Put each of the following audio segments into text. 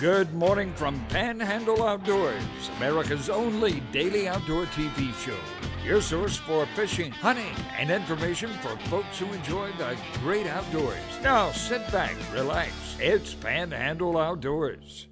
Good morning from Panhandle Outdoors, America's only daily outdoor TV show. Your source for fishing, hunting, and information for folks who enjoy the great outdoors. Now sit back, relax. It's Panhandle Outdoors.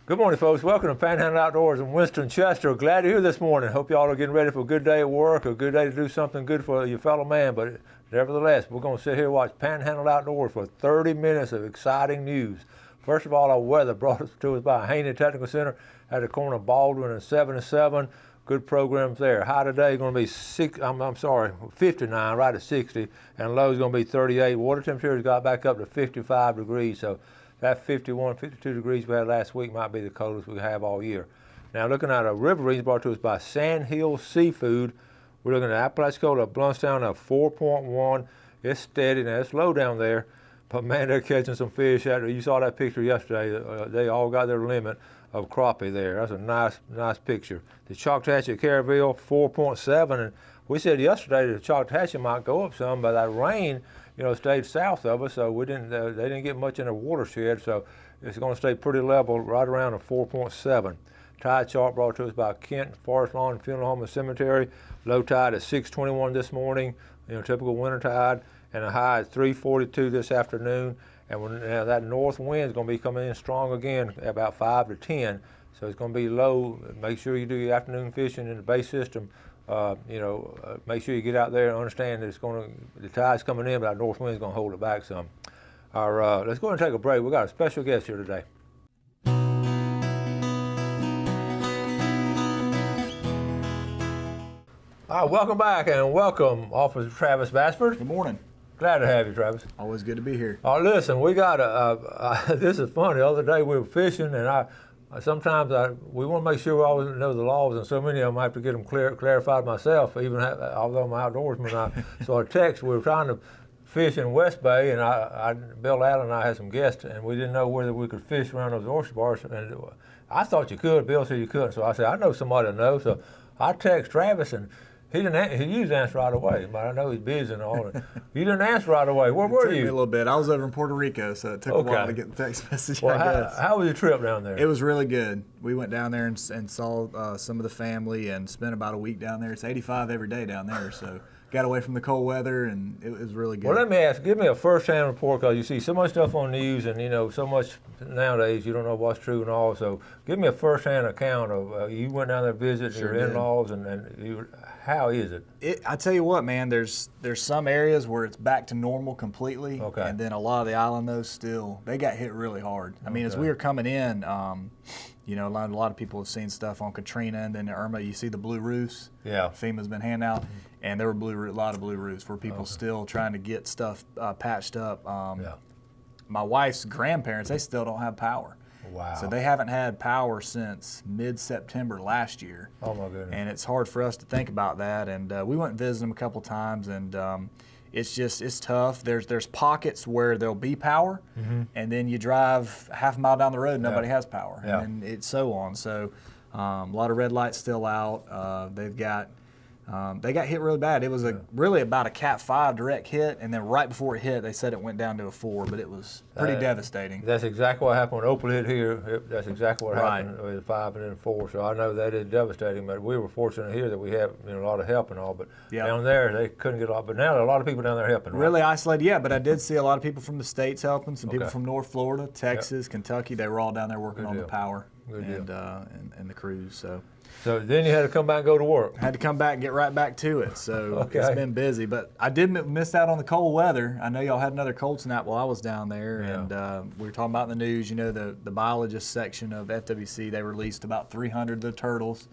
Good morning, folks. Welcome to Panhandle Outdoors in Winston-Chester. Glad you're here this morning. Hope y'all are getting ready for a good day at work, a good day to do something good for your fellow man. But nevertheless, we're going to sit here and watch Panhandle Outdoors for 30 minutes of exciting news. First of all, our weather brought us to us by Haney Technical Center at the corner of Baldwin and 77. Good programs there. High today going to be 59, right at 60, and low is going to be 38. Water temperatures got back up to 55 degrees, so that 51, 52 degrees we had last week might be the coldest we have all year. Now looking at our river readings brought to us by Sandhill Seafood, we're looking at Apalachicola, Bluntstown of 4.1. It's steady. Now it's low down there, but man, they're catching some fish out there. You saw that picture yesterday. They all got their limit of crappie there. That's a nice picture. The Choctaw at Caryville, 4.7, and we said yesterday the Choctaw might go up some, but that rain, stayed south of us, so they didn't get much in the watershed, so it's going to stay pretty level right around a 4.7. Tide chart brought to us by Kent Forest Lawn and Funeral Home and Cemetery. Low tide at 6:21 this morning, typical winter tide, and a high at 3:42 this afternoon. And now that north wind is going to be coming in strong again at about 5 to 10, so it's going to be low. Make sure you do your afternoon fishing in the bay system. Make sure you get out there and understand that the tide's coming in, but our north wind is going to hold it back some. Let's go ahead and take a break. We've got a special guest here today. All right, welcome back and welcome Officer Travis Bassford. Good morning. Glad to have you, Travis. Always good to be here. Oh, listen, we got this is funny. The other day we were fishing, and sometimes we want to make sure we always know the laws, and so many of them I have to get them clarified myself, although I'm an outdoorsman. So I text, we were trying to fish in West Bay, and Bill Allen and I had some guests, and we didn't know whether we could fish around those oyster bars. And I thought you could. Bill said you couldn't. So I said, I know somebody that knows. So I text Travis, and he usually answer right away, but I know he's busy and all. You didn't answer right away. Where were you? It took me a little bit. I was over in Puerto Rico, so it took a while to get the text message. Well, how was your trip down there? It was really good. We went down there and saw some of the family and spent about a week down there. It's 85 every day down there, so got away from the cold weather, and it was really good. Well, let me ask, give me a first-hand report, because you see so much stuff on news, and so much nowadays you don't know what's true and all. So give me a first-hand account of you went down there visiting your in-laws, and how is it? I tell you what, man, there's some areas where it's back to normal completely, and then a lot of the island, though, they got hit really hard. I mean, as we were coming in, a lot of people have seen stuff on Katrina and then Irma. You see the blue roofs. Yeah. FEMA's been handing out, and there were a lot of blue roofs where people still trying to get stuff patched up. My wife's grandparents, they still don't have power. Wow. So they haven't had power since mid-September last year. Oh, my goodness. And it's hard for us to think about that. And we went and visited them a couple times, and it's tough. There's pockets where there'll be power, and then you drive half a mile down the road and nobody has power, and it's so on. So a lot of red lights still out. They got hit really bad. It was really about a Cat 5 direct hit, and then right before it hit, they said it went down to a 4, but it was pretty devastating. That's exactly what happened when Opal hit here. That's exactly what happened with a 5 and then a 4. So I know that is devastating, but we were fortunate here that we have a lot of help and all. But down there, they couldn't get a lot. But now there are a lot of people down there helping. Really isolated, yeah. But I did see a lot of people from the States helping. Some people from North Florida, Texas, Kentucky. They were all down there working on the power and the crews. So then you had to come back and go to work. Had to come back and get right back to it. So it's been busy. But I did miss out on the cold weather. I know y'all had another cold snap while I was down there. Yeah. And we were talking about in the news, the biologist section of FWC, they released about 300 of the turtles.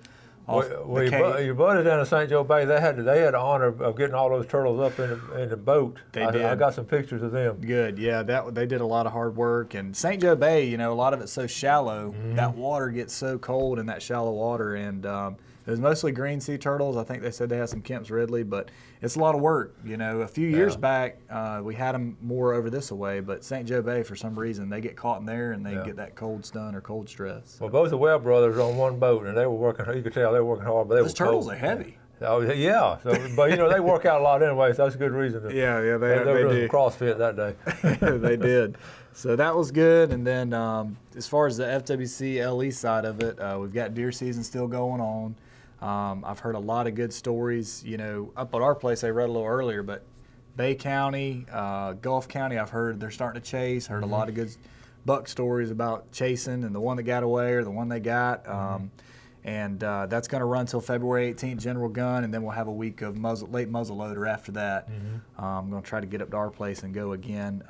Your buddy down in St. Joe Bay, they had the honor of getting all those turtles up in the boat. They did. I got some pictures of them. Good, yeah. They did a lot of hard work. And St. Joe Bay, a lot of it's so shallow. That water gets so cold in that shallow water, and it was mostly green sea turtles. I think they said they had some Kemp's Ridley, but it's a lot of work. A few years back, we had them more over this way, but St. Joe Bay, for some reason, they get caught in there and they get that cold stun or cold stress. Well, both the Webb brothers on one boat, and they were working. You could tell they were working hard, but those turtles are heavy. Oh yeah. So, but they work out a lot anyway. So that's a good reason. Yeah, they were doing CrossFit that day. They did. So that was good. And then as far as the FWC LE side of it, we've got deer season still going on. I've heard a lot of good stories. Up at our place, they read a little earlier, but Bay County, Gulf County, I've heard they're starting to chase. Heard a lot of good buck stories about chasing and the one that got away or the one they got. And that's going to run until February 18th, general gun, and then we'll have a week of late muzzleloader after that. I'm going to try to get up to our place and go again.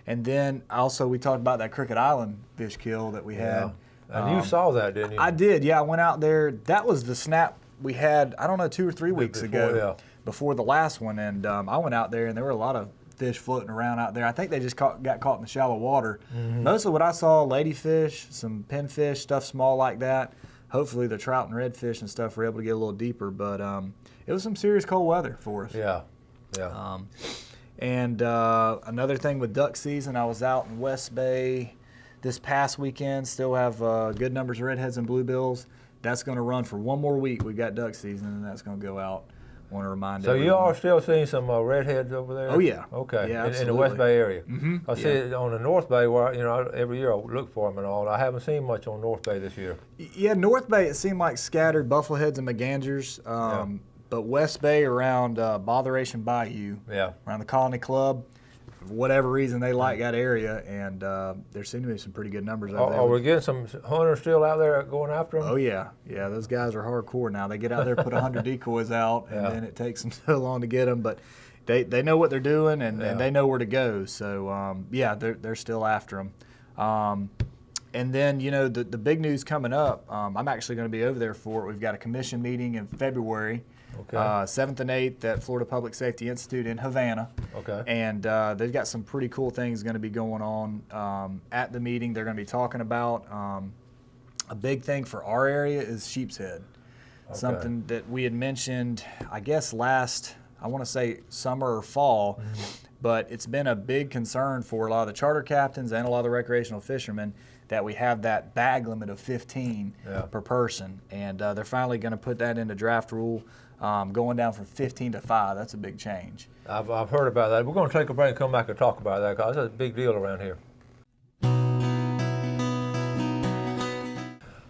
And then also we talked about that Crooked Island fish kill that we had. And you saw that, didn't you? I did, yeah. I went out there. That was the snap we had, I don't know, 2 or 3 weeks ago before the last one. And I went out there, and there were a lot of fish floating around out there. I think they just got caught in the shallow water. Mostly what I saw, ladyfish, some pinfish, stuff small like that. Hopefully the trout and redfish and stuff were able to get a little deeper, but it was some serious cold weather for us. Yeah. And another thing with duck season, I was out in West Bay this past weekend. Still have good numbers of redheads and bluebills. That's going to run for 1 more week. We've got duck season, and that's going to go out. Want to remind everyone. So you are still seeing some redheads over there? Oh yeah. Okay. Yeah, in the West Bay area. I see Yeah. it on the North Bay where every year I look for them and all. I haven't seen much on North Bay this year. Yeah, North Bay it seemed like scattered buffalo heads and McGangers. But West Bay around Botheration Bayou, around the Colony Club, for whatever reason they like that area, and there seem to be some pretty good numbers out there. Are we getting some hunters still out there going after them? Oh yeah, those guys are hardcore now. They get out there, put 100 decoys out, and then it takes them so long to get them, but they know what they're doing, and they know where to go. So they're still after them. And then the big news coming up. I'm actually going to be over there for it. We've got a commission meeting in February. 7th and 8th at Florida Public Safety Institute in Havana. And they've got some pretty cool things going to be going on at the meeting. They're going to be talking about a big thing for our area is sheep's head. Something that we had mentioned, I guess last, I want to say summer or fall, but it's been a big concern for a lot of the charter captains and a lot of the recreational fishermen that we have that bag limit of 15 per person. And they're finally going to put that into draft rule. Going down from 15 to 5, that's a big change. I've heard about that. We're going to take a break and come back and talk about that because that's a big deal around here.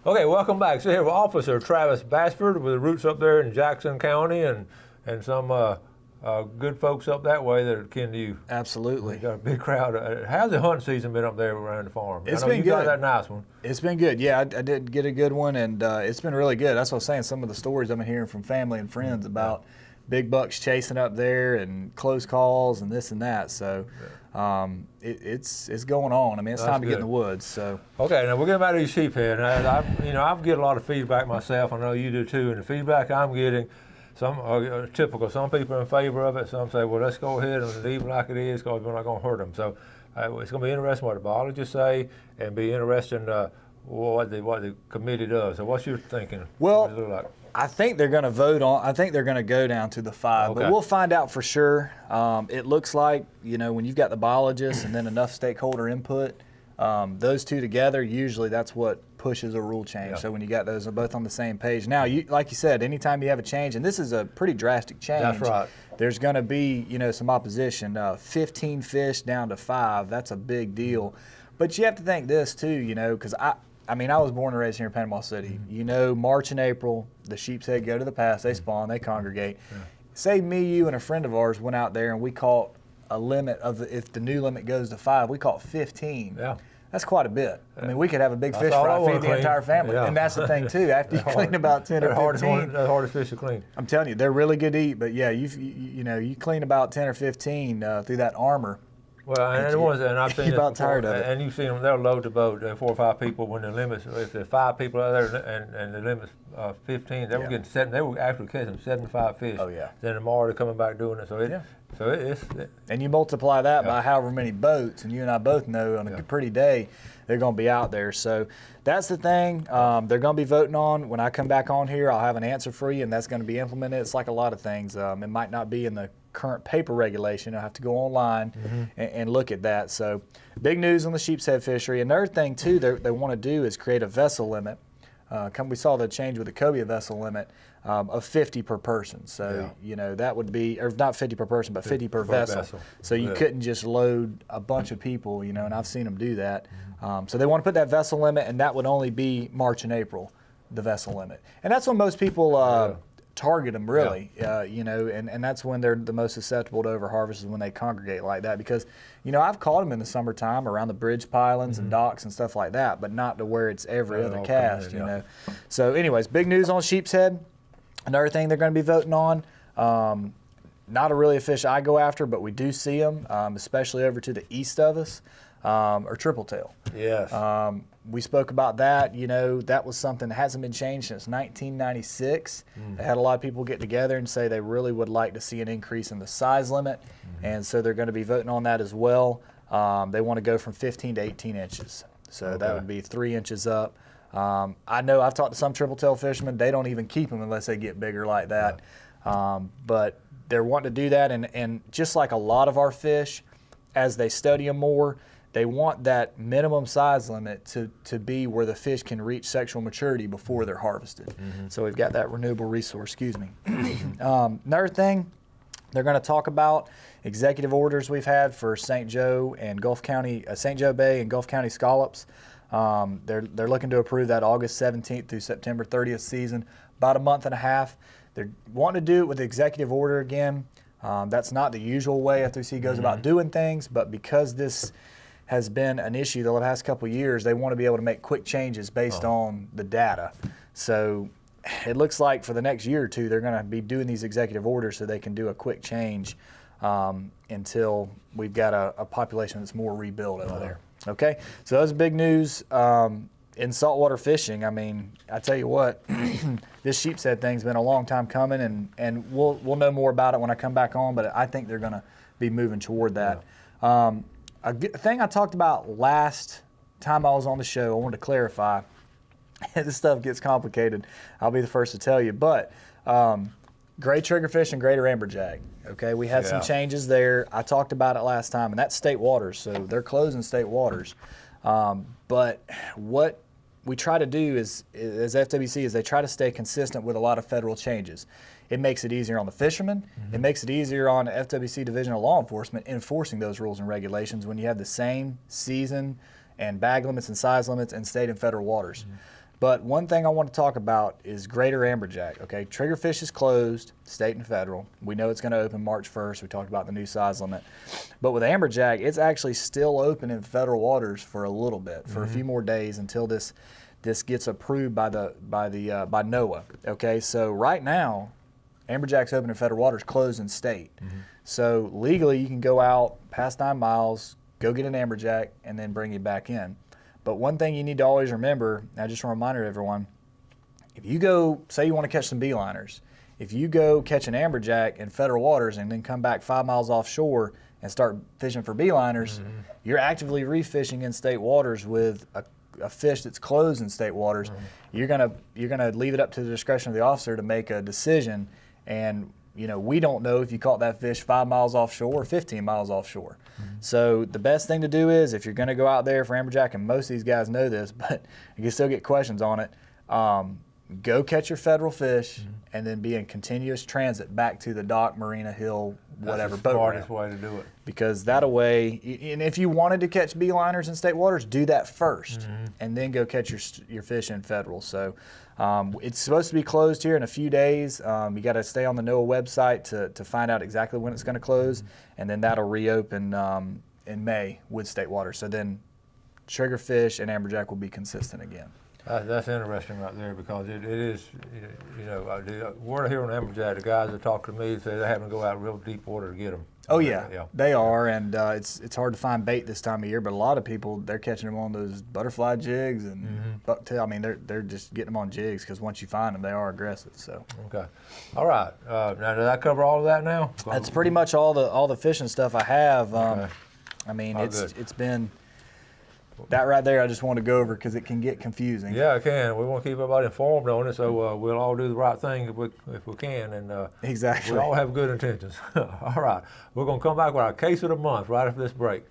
Okay, welcome back. So here with Officer Travis Basford with the roots up there in Jackson County and some good folks up that way that are kin to you. Absolutely. You got a big crowd. How's the hunting season been up there around the farm? It's I know been you good. got that nice one. It's been good. Yeah, I did get a good one, and it's been really good. That's what I was saying. Some of the stories I've been hearing from family and friends about big bucks chasing up there and close calls and this and that. So it's going on. I mean, it's time to get in the woods. So okay, now we're getting back to these sheephead. I get a lot of feedback myself. I know you do too, and the feedback I'm getting. Some are typical. Some people are in favor of it. Some say, well, let's go ahead and leave it like it is because we're not going to hurt them. So it's going to be interesting what the biologists say and be interesting what the committee does. So what's your thinking? Well, what does it look like? I think they're going to vote on. I think they're going to go down to the 5, but we'll find out for sure. It looks like when you've got the biologists and then enough stakeholder input, those two together, usually that's what pushes a rule change. So when you got those both on the same page. Now, like you said, anytime you have a change, and this is a pretty drastic change. That's right. There's going to be some opposition. 15 fish down to 5. That's a big deal. But you have to think this too, because I was born and raised here in Panama City. March and April, the sheep's head go to the pass. They spawn. They congregate. Say me, you, and a friend of ours went out there and we caught a limit of if the new limit goes to 5, we caught 15. Yeah. That's quite a bit. I mean, we could have a big fish fry, feed the entire family. And that's the thing, too. After you clean about 10 or 15. They're hardest fish to clean. I'm telling you, they're really good to eat. But, yeah, you clean about 10 or 15 through that armor. Well, and I've seen you're about tired of it. And you've seen them, they'll load the boat, 4 or 5 people when the limits, if there's 5 people out there and the limit's 15, they were actually catching 75 fish. Oh, yeah. Then tomorrow they're coming back doing it. So it's and you multiply that by however many boats, and you and I both know on a pretty day, they're going to be out there. So that's the thing. They're going to be voting on. When I come back on here, I'll have an answer for you, and that's going to be implemented. It's like a lot of things. It might not be in the current paper regulation. I'll have to go online and look at that. So big news on the sheep's head fishery. Another thing, too, they want to do is create a vessel limit We saw the change with the cobia vessel limit of 50 per person. So, that would be, or not 50 per person, but 50 per vessel. So you couldn't just load a bunch of people, and I've seen them do that. So they want to put that vessel limit, and that would only be March and April, the vessel limit. And that's when most people target them, really, and that's when they're the most susceptible to overharvest, is when they congregate like that. Because, I've caught them in the summertime around the bridge pilings and docks and stuff like that, but not to where it's every other cast, So anyways, big news on Sheep's Head. Another thing they're going to be voting on, not a really a fish I go after, but we do see them, especially over to the east of us, or triple tail. Yes. We spoke about that. That was something that hasn't been changed since 1996. They had a lot of people get together and say they really would like to see an increase in the size limit, and so they're going to be voting on that as well. They want to go from 15 to 18 inches, so that would be 3 inches up. I know I've talked to some triple tail fishermen. They don't even keep them unless they get bigger like that. But they're wanting to do that, and just like a lot of our fish, as they study them more, they want that minimum size limit to be where the fish can reach sexual maturity before they're harvested. So we've got that renewable resource, Another thing they're going to talk about, executive orders we've had for St. Joe and Gulf County, St. Joe Bay and Gulf County scallops. They're looking to approve that August 17th through September 30th season, about a month and a half. They're wanting to do it with the executive order again. That's not the usual way FWC goes about doing things, but because this has been an issue the last couple of years, they want to be able to make quick changes based on the data. So it looks like for the next year or two, they're going to be doing these executive orders so they can do a quick change until we've got a population that's more rebuilt over there. Okay, so that's big news in saltwater fishing. I mean, I tell you what, this sheep's head thing's been a long time coming, and we'll know more about it when I come back on, but I think they're going to be moving toward that. A thing I talked about last time I was on the show, I wanted to clarify. This stuff gets complicated, I'll be the first to tell you, but gray triggerfish and greater amberjack. Okay, we had some changes there. I talked about it last time, and that's state waters, so they're closing state waters. But what we try to do is, as FWC, is they try to stay consistent with a lot of federal changes. It makes it easier on the fishermen. It makes it easier on FWC Division of Law Enforcement enforcing those rules and regulations when you have the same season and bag limits and size limits in state and federal waters. But one thing I want to talk about is greater amberjack. Okay, triggerfish is closed, state and federal. We know it's going to open March 1st. We talked about the new size limit. But with amberjack, it's actually still open in federal waters for a little bit, for a few more days until this gets approved by NOAA. Okay, so right now, amberjack's open in federal waters, closed in state. So legally, you can go out past 9 miles, go get an amberjack, and then bring it back in. But one thing you need to always remember, now just a reminder to everyone, if you go, say you want to catch some beeliners, if you go catch an amberjack in federal waters and then come back 5 miles offshore and start fishing for beeliners, you're actively refishing in state waters with a fish that's closed in state waters. You're gonna leave it up to the discretion of the officer to make a decision, and we don't know if you caught that fish 5 miles offshore or 15 miles offshore. So the best thing to do is, if you're going to go out there for amberjack, and most of these guys know this, but you can still get questions on it, go catch your federal fish and then be in continuous transit back to the dock, marina, hill, whatever boat. That's the smartest way to do it. Because that way, and if you wanted to catch beeliners in state waters, do that first and then go catch your fish in federal. So it's supposed to be closed here in a few days. You got to stay on the NOAA website to find out exactly when it's going to close, and then that'll reopen in May with state waters. So then triggerfish and amberjack will be consistent again. That's interesting right there, because it is, we're here on amberjack. The guys that talk to me say they're having to go out real deep water to get them. Oh yeah, they are, and it's hard to find bait this time of year. But a lot of people, they're catching them on those butterfly jigs and bucktail. I mean, they're just getting them on jigs, because once you find them, they are aggressive. So okay, all right. Now, did I cover all of that now? That's pretty much all the fishing stuff I have. Okay. I mean, it's been. That right there, I just want to go over because it can get confusing. Yeah, it can. We want to keep everybody informed on it, so we'll all do the right thing if we can, and exactly. We all have good intentions. All right, we're going to come back with our case of the month right after this break.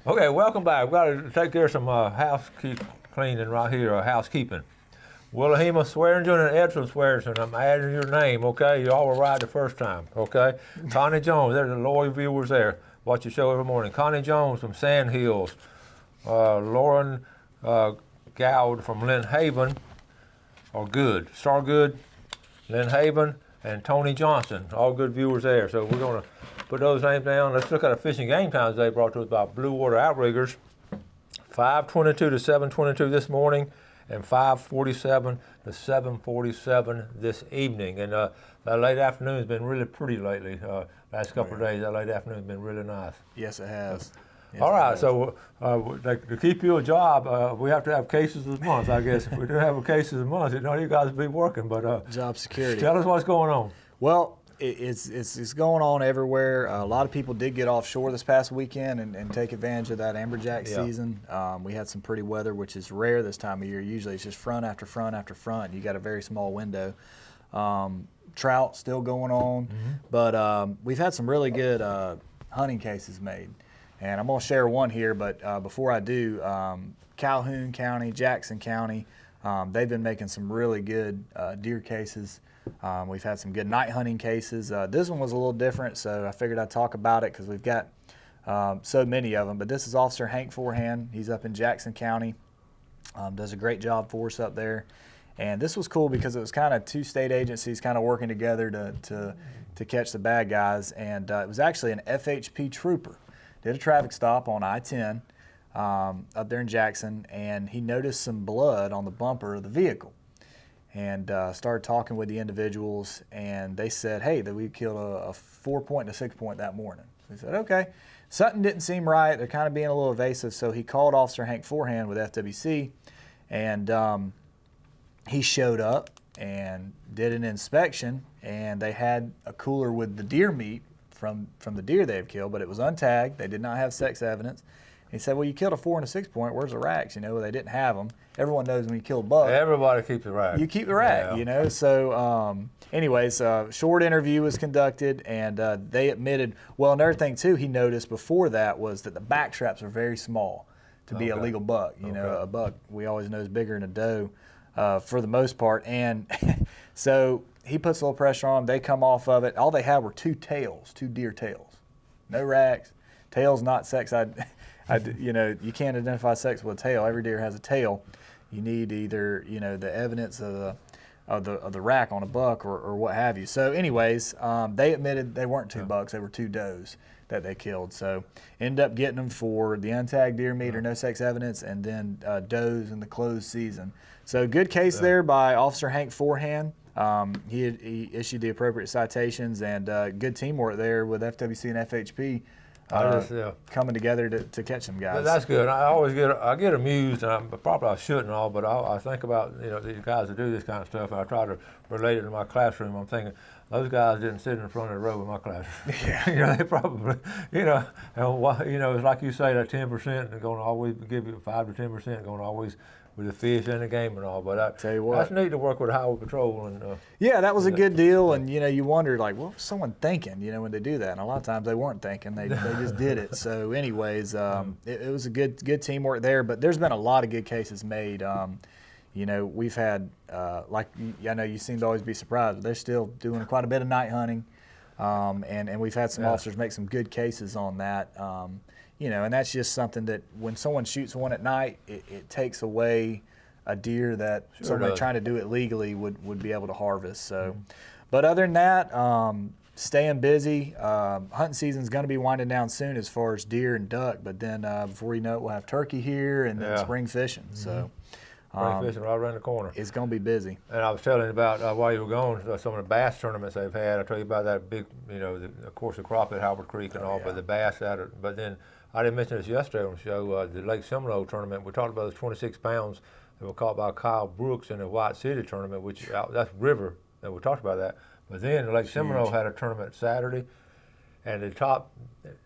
Okay, welcome back. We've got to take care of some cleaning right here, housekeeping. Willahima Swearingen and Edson Swearingen, I'm adding your name, okay? You all were right the first time, okay? Connie Jones, there's the loyal viewers there. Watch the show every morning. Connie Jones from Sand Hills. Lauren Gowd from Lynn Haven, or Good, Star Good, Lynn Haven, and Tony Johnson, all good viewers there. So we're going to put those names down. Let's look at a fishing game times today brought to us by Blue Water Outriggers. 5:22 to 7:22 this morning, and 5:47 to 7:47 this evening. And that late afternoon has been really pretty lately. Last couple of days, that late afternoon has been really nice. Yes, it has. Yes, all right, so to keep you a job, we have to have cases a month, I guess. If we didn't have a cases a month, you guys would be working. But job security. Tell us what's going on. Well, it's going on everywhere. A lot of people did get offshore this past weekend and take advantage of that amberjack season. We had some pretty weather, which is rare this time of year. Usually it's just front after front after front. You got a very small window. Trout still going on, but we've had some really good hunting cases made. And I'm going to share one here, but before I do, Calhoun County, Jackson County, they've been making some really good deer cases. We've had some good night hunting cases. This one was a little different, so I figured I'd talk about it because we've got so many of them. But this is Officer Hank Forehand. He's up in Jackson County. Does a great job for us up there. And this was cool because it was kind of two state agencies kind of working together to catch the bad guys. And it was actually an FHP trooper. Did a traffic stop on I-10 up there in Jackson, and he noticed some blood on the bumper of the vehicle. And started talking with the individuals, and they said, hey, that we killed a 4-point and a 6-point that morning. So he said, okay. Something didn't seem right. They're kind of being a little evasive, so he called Officer Hank Forehand with FWC, and he showed up and did an inspection, and they had a cooler with the deer meat from the deer they've killed, but it was untagged. They did not have sex evidence. He said, well, you killed a 4 and a 6-point. Where's the racks? They didn't have them. Everyone knows when you kill a buck. Everybody keeps the rack. You keep the rack, So anyways, short interview was conducted, and they admitted, well, another thing, too, he noticed before that was that the back straps are very small to be a legal buck. A buck we always know is bigger than a doe for the most part. And so he puts a little pressure on them. They come off of it. All they had were 2 tails, 2 deer tails. No racks. Tails not sex. You can't identify sex with a tail. Every deer has a tail. You need either the evidence of the rack on a buck or what have you. So anyways, they admitted they weren't 2 bucks. They were 2 does that they killed. So ended up getting them for the untagged deer meat or no sex evidence, and then does in the closed season. So good case there by Officer Hank Forehand. He issued the appropriate citations, and good teamwork there with FWC and FHP. Coming together to catch them guys. But that's good. I get amused, and probably I shouldn't all, but I think about these guys that do this kind of stuff, and I try to relate it to my classroom. I'm thinking those guys didn't sit in the front of the row in my classroom. Yeah. They probably, it's like you say, that 10% is going to always give you 5 to 10% going to always with the fish and the game and all. But I tell you what, that's neat to work with Highway Patrol. And yeah, that was a good deal. And you wondered what was someone thinking? When they do that. And a lot of times they weren't thinking; they just did it. So, anyways, it was a good teamwork there. But there's been a lot of good cases made. We've had I know you seem to always be surprised, but they're still doing quite a bit of night hunting, and we've had some officers make some good cases on that. And that's just something that when someone shoots one at night, it takes away a deer that somebody trying to do it legally would be able to harvest. So, but other than that, staying busy. Hunting season's going to be winding down soon as far as deer and duck, but then before you know it, we'll have turkey here and then spring fishing. So. Spring fishing right around the corner. It's going to be busy. And I was telling you about while you were gone, some of the bass tournaments they've had. I told you about that big, of course, the crappie at Howard Creek and all, but the bass but then I didn't mention this yesterday on the show, the Lake Seminole tournament. We talked about those 26 pounds that were caught by Kyle Brooks in the White City tournament, that's river, and we talked about that. But then Lake Seminole had a tournament Saturday, and the top,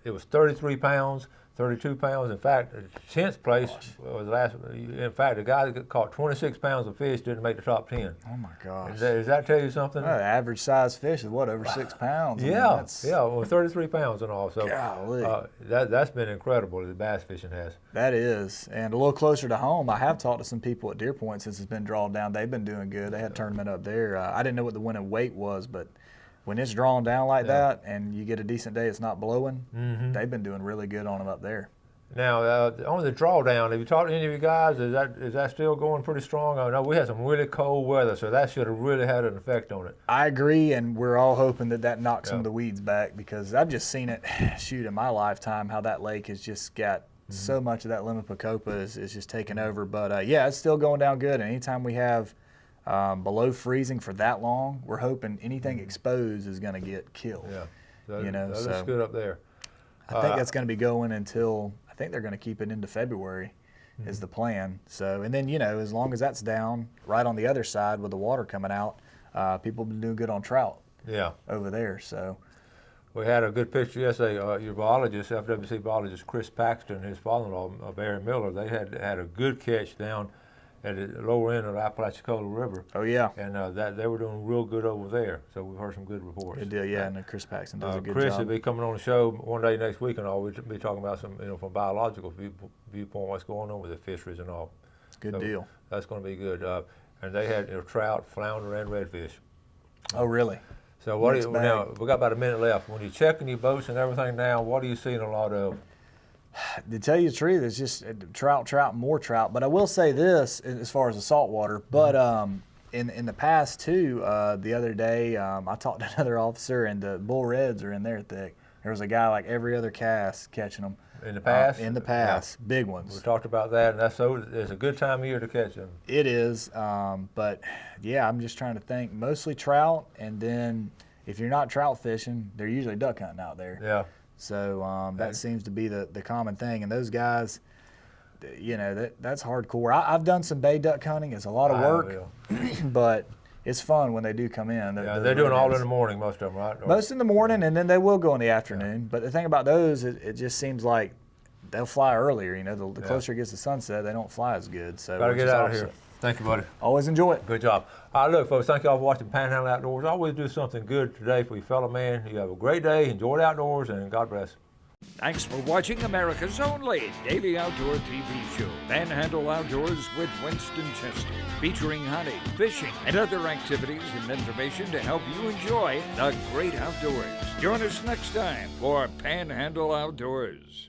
it was 33 pounds, 32 pounds. In fact, the 10th place was last. In fact, the guy that caught 26 pounds of fish didn't make the top 10. Oh my gosh! Does that tell you something? Well, the average size fish is what, over 6 pounds? Yeah, well, 33 pounds and all. So golly. That's been incredible. The bass fishing has. That is, and a little closer to home, I have talked to some people at Deer Point since it's been drawn down. They've been doing good. They had a tournament up there. I didn't know what the winning weight was, but when it's drawn down like that and you get a decent day, it's not blowing. They've been doing really good on them up there. Now, on the drawdown, have you talked to any of you guys? Is that still going pretty strong? I know we had some really cold weather, so that should have really had an effect on it. I agree, and we're all hoping that knocks some of the weeds back, because I've just seen it, shoot, in my lifetime, how that lake has just got so much of that Limipicopa is just taken over. But, yeah, it's still going down good, and anytime we have below freezing for that long, we're hoping anything exposed is going to get killed. Yeah, that looks good up there. I think that's going to be going until, I think they're going to keep it into February is the plan. So, and then, you know, as long as that's down, right on the other side with the water coming out, people have been doing good on trout over there. So we had a good picture yesterday. Your biologist, FWC biologist Chris Paxton, and his father-in-law, Barry Miller, they had a good catch down at the lower end of the Apalachicola River. Oh, yeah. And they were doing real good over there. So we've heard some good reports. Good deal, yeah. And Chris Paxton does a good Chris job. will be coming on the show one day next week, and we'll be talking about some, from a biological viewpoint, what's going on with the fisheries and all. Good deal. That's going to be good. And they had trout, flounder, and redfish. Oh, really? So now we got about a minute left. When you're checking your boats and everything now, what are you seeing a lot of? To tell you the truth, it's just trout, more trout. But I will say this as far as the saltwater. But in the past too, the other day I talked to another officer, and the bull reds are in there thick. There was a guy like every other cast catching them. In the past? In the past, big ones. We talked about that, and it's a good time of year to catch them. It is, but yeah, I'm just trying to think. Mostly trout, and then if you're not trout fishing, they're usually duck hunting out there. Yeah. So that seems to be the common thing. And those guys, you know, that's hardcore. I've done some bay duck hunting. It's a lot of work, but it's fun when they do come in. They're doing all in the morning, most of them, right? Most in the morning, and then they will go in the afternoon. But the thing about those, it just seems like they'll fly earlier. You know, the closer it gets to sunset, they don't fly as good. So gotta get out of here. Thank you, buddy. Always enjoy it. Good job. All right, look, folks, thank you all for watching Panhandle Outdoors. Always do something good today for your fellow man. You have a great day. Enjoy the outdoors, and God bless. Thanks for watching America's only daily outdoor TV show, Panhandle Outdoors with Winston Chester, featuring hunting, fishing, and other activities and information to help you enjoy the great outdoors. Join us next time for Panhandle Outdoors.